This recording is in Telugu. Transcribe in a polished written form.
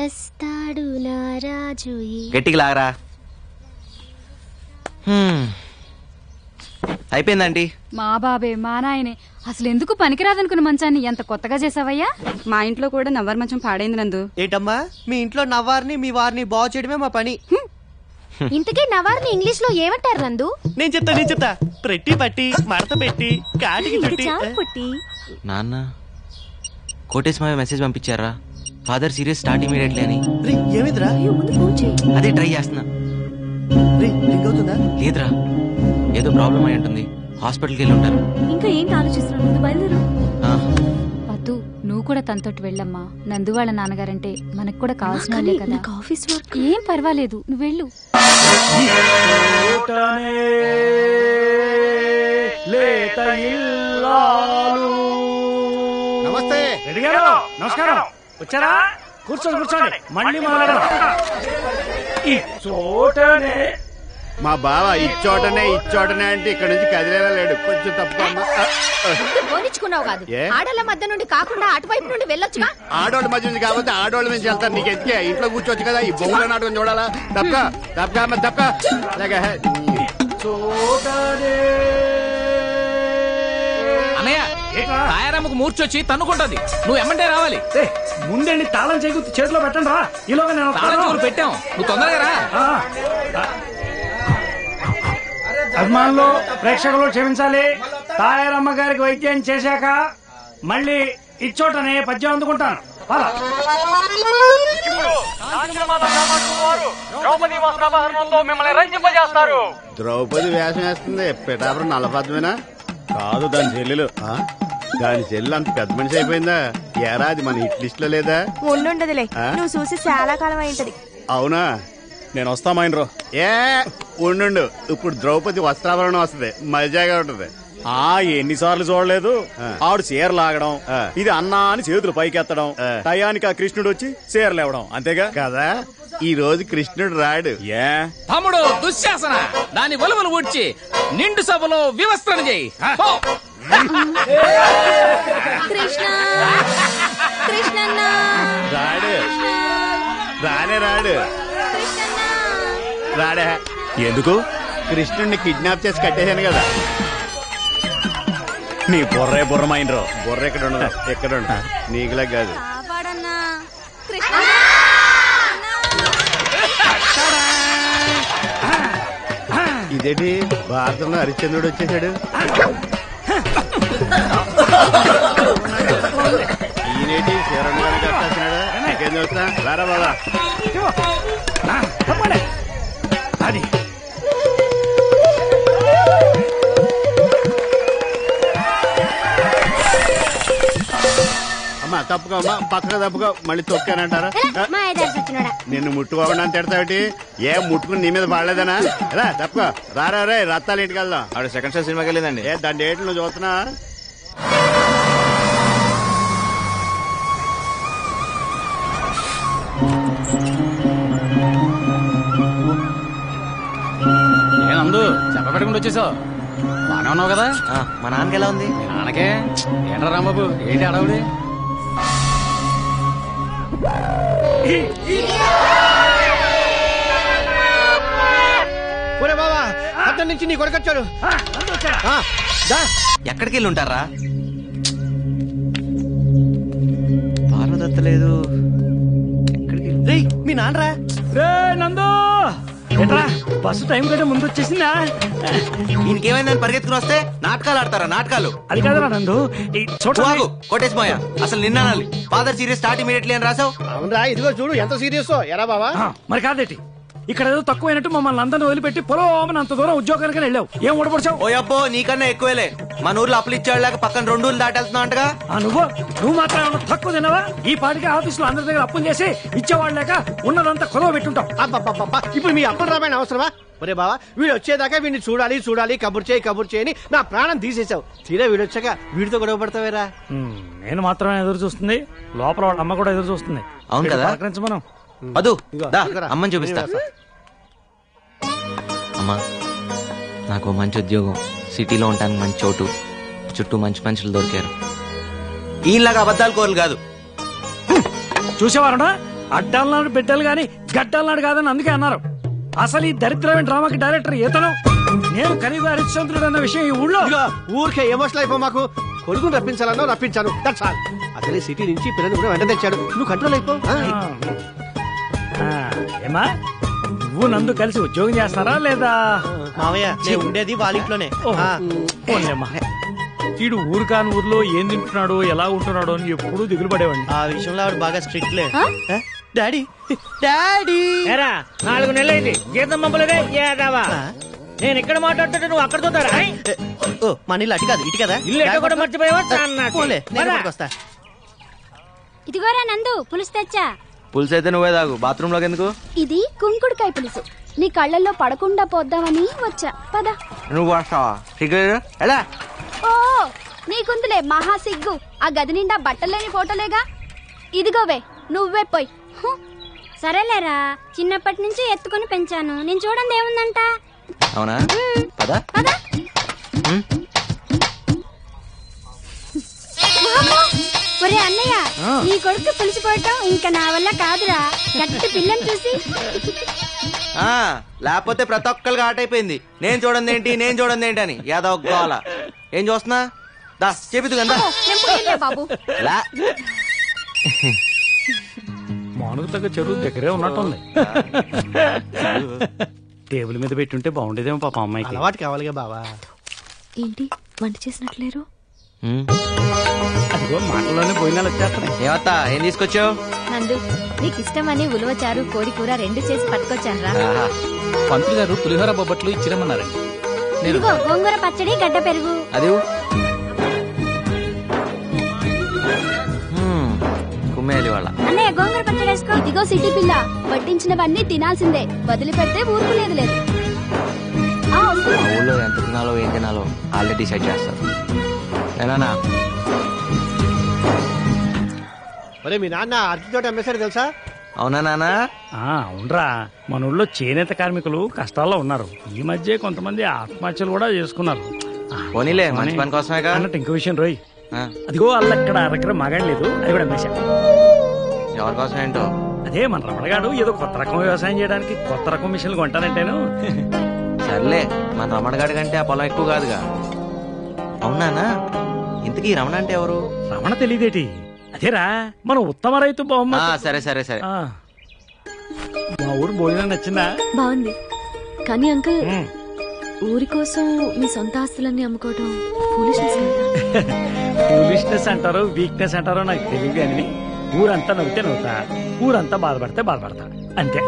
వస్తాడు నా రాజు. గట్టికి లాగరా. అయిపోయిందండి. మా బాబే మా నాయనే అసలు ఎందుకు పనికిరాదనుకున్న మంచాన్ని ఎంత కొత్తగా చేసావయ్యా. మా ఇంట్లో కూడా నవ్వారు మంచం పాడైంది నందు. ఏంటమ్మా మీ ఇంట్లో నవ్వారిని మీ వారిని బాగు చేయడమే మా పని. ఇంతకీ నవార్ని ఇంగ్లీష్ లో ఏమంటారు నందు? నేను చెప్తా ప్రెట్టి పట్టి మడత పెట్టి కాటికి చుట్టి. నాన్న కోటేశ్వర మెసేజ్ పంపించారా ఫాదర్ సీరియస్ స్టార్ట్ ఇమీడియట్లీ అని. ఏమిద్రా అదే ట్రై చేస్తున్నా. లేదురా ఏదో ప్రాబ్లం అయి ఉంటుంది. హాస్పిటల్కి వెళ్ళి ఉంటారు. ఇంకా ఏంటి ఆలోచిస్తున్నావు? బయలుదేరు. పద్దు నువ్వు కూడా తనతోటి వెళ్ళమ్మా. నందు వాళ్ళ నాన్నగారంటే మనకు కూడా కావాల్సిన వాళ్ళే కదా. ఆఫీస్ వర్క్ ఏం పర్వాలేదు నువ్వు వెళ్ళు. నమస్తే. నమస్కారం. వచ్చారా? కూర్చోండి. మళ్ళీ మాట్లాడదాం. ఈ చోటనే మా బావ ఇచ్చోటనే అంటే ఇక్కడ నుంచి కదిలేలా లేడు. కొంచెం తప్పుకోమ్మా. పోనిచ్చుకున్నావు కాదు, ఆడోళ్ళ మధ్య నుండి కాకుండా అటువైపు నుండి వెళ్ళొచ్చుగా. ఆడోళ్ళ మధ్య నుంచి కాబట్టి ఆడోళ్ళ నుంచి వెళ్తారు. నీకు ఎత్తికే ఇంట్లో కూర్చోవచ్చు కదా. ఈ బొమ్మల నాటకం చూడాలా? తప్పక కాయరమ్మకు మూర్చొచ్చి తన్నుకుంటుంది. నువ్వు ఎమ్మంటే రావాలి. ముందండి తాళం చేకూర్చి చేతిలో పెట్టండి రా. ఈలోగా నేను తాళం పెట్టాం. నువ్వు తొందరగా రా. అభిమానులు ప్రేక్షకులు క్షమించాలి. తాయారమ్మ గారికి వైద్యం చేశాక మళ్ళీ ఇచ్చోటనే పద్యం అందుకుంటాను. ద్రౌపది వేషం వేస్తుంది. పిఠాపురం నల్లపద్మేనా? కాదు దాని చెల్లెలు. దాని చెల్లెలు అంత పెద్ద మనిషి అయిపోయిందా? ఏరాది మన హిట్ లిస్ట్ లో లేదా? ఉండుండదులే, నువ్వు చూసి చాలా కాలం అయింటది. అవునా? నేను వస్తామైనరో. ఉండు. ఇప్పుడు ద్రౌపది వస్త్రాభరణం వస్తుంది. మజాగా ఉంటది. ఎన్నిసార్లు చూడలేదు. ఆవిడ చీర లాగడం, ఇది అన్నా అని చేతులు పైకెత్తడం, టయానికి ఆ కృష్ణుడు వచ్చి చీరలు ఇవ్వడం. అంతేగా కదా. ఈ రోజు కృష్ణుడు రాడు. తమ్ముడు దుశ్శాసన దాని వలువలు ఊడ్చి నిండు సభలో వివస్త్రణ చేయి. రాడే. ఎందుకు? కృష్ణుడిని కిడ్నాప్ చేసి కట్టేశాను కదా. నీ బుర్రమైనరో. బుర్ర ఎక్కడ ఉండదు, ఎక్కడ ఉండ. నీకులా కాదు. ఇదేంటి భారతంలో హరిశ్చంద్రుడు వచ్చేసాడు. ఈయనేటి శరణ్ గారు కట్టాల్సినాడు. ఇంకేం చూస్తా. రారా బాబా. అది అమ్మా తప్పుకోమ్మా, పక్కన తప్పుకో. మళ్ళీ తొక్కానంటారా? నిన్ను ముట్టుకోకుండా తిడతావిటి? ముట్టుకుని నీ మీద పడలేదనా? రా తప్పుకో. రారా రే రత్తాలు ఇంటికి వెళ్దాం. ఆవిడ సెకండ్ షో సినిమాకి వెళ్ళిందండి. దాని డేట్లు నువ్వు చూస్తున్నా? ఏనందు చెప్పబెట్టకుండా వచ్చేసావు. బానే ఉన్నావు కదా? మా నాన్నకి ఎలా ఉంది? నాన్నకే ఏంట్రా రాంబాబు, ఏంటి అడవుడి? బాబా అతని నుంచి నీ కొడుకొచ్చాడు. ఎక్కడికి వెళ్ళి ఉంటారా? పార్వదత్త లేదు. రేయ్ మీ నాన్నరా? రే నందు ఎట్రా బస్సు టైం కంటే ముందు వచ్చేసిందా? ఇంకేమైందని పరిగెత్తుకుని వస్తే నాటకాలు ఆడతారా? నాటకాలు అది కాదురా నందు. కోటేష్ మోయ అసలు నిన్నాలి. ఫాదర్ సీరియస్ స్టార్ట్ ఇమీడియట్లీ అని రాసావు. అవునరా, ఇదిగో చూడు ఎంత సీరియస్. ఎరా బాబా? మరి కాదేటి, ఇక్కడ ఏదో తక్కువైనట్టు మమ్మల్ని అందరిని వదిలిపెట్టి పొలం అంత దూరం ఉద్యోగానికి వెళ్ళావు. ఏం ఓడపడిచావు? ఓ అబ్బో నీకన్నా ఎక్కువేలే. మన ఊర్లో అప్పులు ఇచ్చేవాళ్ళకి పక్కన 2 ఊర్లు దాటేస్తున్నావు అంటగా. నువ్వు మాత్రం తక్కువ తినవా? ఈ పాటికి ఆఫీసులో అందరి దగ్గర అప్పులు చేసి ఇచ్చేవాళ్ళు లేక ఉన్నదంతా కొదవ పెట్టుంటావు. ఇప్పుడు మీ అప్పులు రామాయణ అవసరమా? ఒరే బావా, వీడు వచ్చేదాకా వీడిని చూడాలి కబుర్ చేయని నా ప్రాణం తీసేసావు. తీరా వీడు వచ్చాక వీడితో గొడవ పడతావేరా? నేను మాత్రమే ఎదురు చూస్తుంది, లోపల వాళ్ళ అమ్మ కూడా ఎదురు చూస్తుంది. అవును కదా? మనం అదు అమ్మని చూపిస్తా. అమ్మా నాకు మంచి ఉద్యోగం, సిటీలో ఉంటాను, మంచి చోటు, చుట్టూ మంచి మనుషులు దొరికారు. ఈలాగా అబద్ధాలు కోరలు కాదు. చూసేవారా అడ్డాలన్నాడు బిడ్డలు గాని గడ్డలన్నాడు కాదని అందుకే అన్నారు. అసలు ఈ దరిద్రమైన డ్రామాకి డైరెక్టర్ ఇతను. నేను కనీవ హరిశ్చంద్రుడు అన్న విషయం ఈ ఊళ్ళో. ఊరికే ఎమోషనల్ అయిపో మాకు. కొడుకుని రప్పించాలన్నా రప్పించాను. That's all. అసలే సిటీ నుంచి పిల్లలు కూడా వెంట తెచ్చాడు. నువ్వు కంట్రోల్ అయిపో. ఏమా నువ్వు నందు కలిసి ఉద్యోగం చేస్తారా లేదా? మావయ్య నేను ఉండేది వాళ్ళ ఇంట్లోనే. వీడు ఊరు కాని ఊర్లో ఏం తింటున్నాడో ఎలా ఉంటున్నాడో అని ఎప్పుడూ దిగులు పడేవాడిని. ఆ విషయంలో ఆవిడ బాగా స్ట్రిక్ట్ లే. డాడీ డాడీ 4 నెలలైంది జీతం పంపలేదే ఏదావా. నేను ఇక్కడ మాట్లాడుతుంటే నువ్వు అక్కడ చూతారా? మన ఇల్లు అటు కాదు ఇటు కదా. ఇల్లు ఎక్కడ కూడా మర్చిపోయావా? వస్తా. ఇదిగోరా నందు, పులుసు తెచ్చా. పులుసు అయితే నువ్వే తాగు. బాత్రూమ్ లోకి ఎందుకు? ఇది కుంకుడుకాయ పులుసు. నీ కళ్ళల్లో పడకుండా పోద్దామని వచ్చా. పద. నువ్వు వస్తావా? సిగ్గు ఎలా? ఓ నీకుందులే మహా సిగ్గు. ఆ గది నిండా బట్టలేని ఫోటోలేగా. ఇదిగోవే నువ్వే పోయి. సరేలేరా, చిన్నప్పటి నుంచి ఎత్తుకుని పెంచాను. నేను చూడండి ఏముందంట. అవునా? పద. ఒరే అన్నయ్య, నీ కొడుకు పులిసిపోవటం ఇంకా నా వల్ల కాదురా. గట్టి పిల్లని చూసి. లేకపోతే ప్రతి ఒక్కరికి ఆట అయిపోయింది. నేను చూడండి ఏంటి అని యాదవ్ గోల. ఏం చూస్తున్నా? దా చెబుతు కదా బాబు. మానుకు తగ్గ చెరువు దగ్గరే ఉన్నట్టుంది. టేబుల్ మీద పెట్టుంటే బాగుండేదేమో పాప అమ్మాయికి. అలవాటు కావాలిగా బావా. ఏంటి వంట చేసినట్లేరు? అదిగో మాటల్లోనే పోయినాలు వచ్చేస్తున్నాయి. ఏమత్తా ఏం తీసుకొచ్చావు? నందు నీకు ఇష్టమని ఉలవచారు కోడి కూర 2 చేసి పట్టుకొచ్చాను రా. పంతులు గారు పులిహోర బొబ్బట్లు ఇచ్చిరమ్మన్నారండి. ఇదిగో గోంగూర పచ్చడి గడ్డ పెరుగు. అది కుమ్మేయాలి వాళ్ళ. అన్నయ్య గోంగూర పచ్చడి వేసుకో. ఇదిగో సిటీ పిల్ల, వడ్డించినవన్నీ తినాల్సిందే. వదిలిపెడితే ఊరుకు లేదు. ఊళ్ళో ఎంత తినాలో ఏం తినాలో ఆల్రెడీ డిసైడ్ చేస్తారు. ఏనా? ఒరే మీ నాన్న అరటితోట అమ్మేశాడు తెలుసా? అవునా నాన్న? అవునరా, మన ఊళ్ళో చేనేత కార్మికులు కష్టాల్లో ఉన్నారు. ఈ మధ్య కొంతమంది ఆత్మహత్యలు కూడా చేసుకున్నారు. పోనీలే మంచి పని కోసమే అన్నట్టు ఇంకో విషయం రోయ్, అదిగో అక్కడ అరకర మగాడు లేదు, అది కూడా అమ్మేశా. ఎవరి కోసం ఏంటో? అదే మన రమణగాడు ఏదో కొత్త రకం వ్యవసాయం చేయడానికి కొత్త రకం మిషన్లు కొంటానంటేను. సర్లే, మన రమణగాడి కంటే ఆ పొలం ఎక్కువ కాదుగా. అవునానా? ఇంతకీ రమణ అంటే ఎవరు? రమణ తెలియదేటి? అదేరా మన ఉత్తమ రైతు బహుమతి. సరే సరే సరే. మా ఊరు భోజనం నచ్చిందా? బాగుంది. కానీ అంకుల్, ఊరి కోసం మీ సొంత ఆస్తులన్నీ అమ్ముకోవడం ఫూలిష్నెస్ అంటారో వీక్నెస్ అంటారో నాకు తెలియదు. కానీ ఊరంతా నవ్వుతే నవ్వుతా, ఊరంతా బాధపడితే బాధపడతా, అంతే.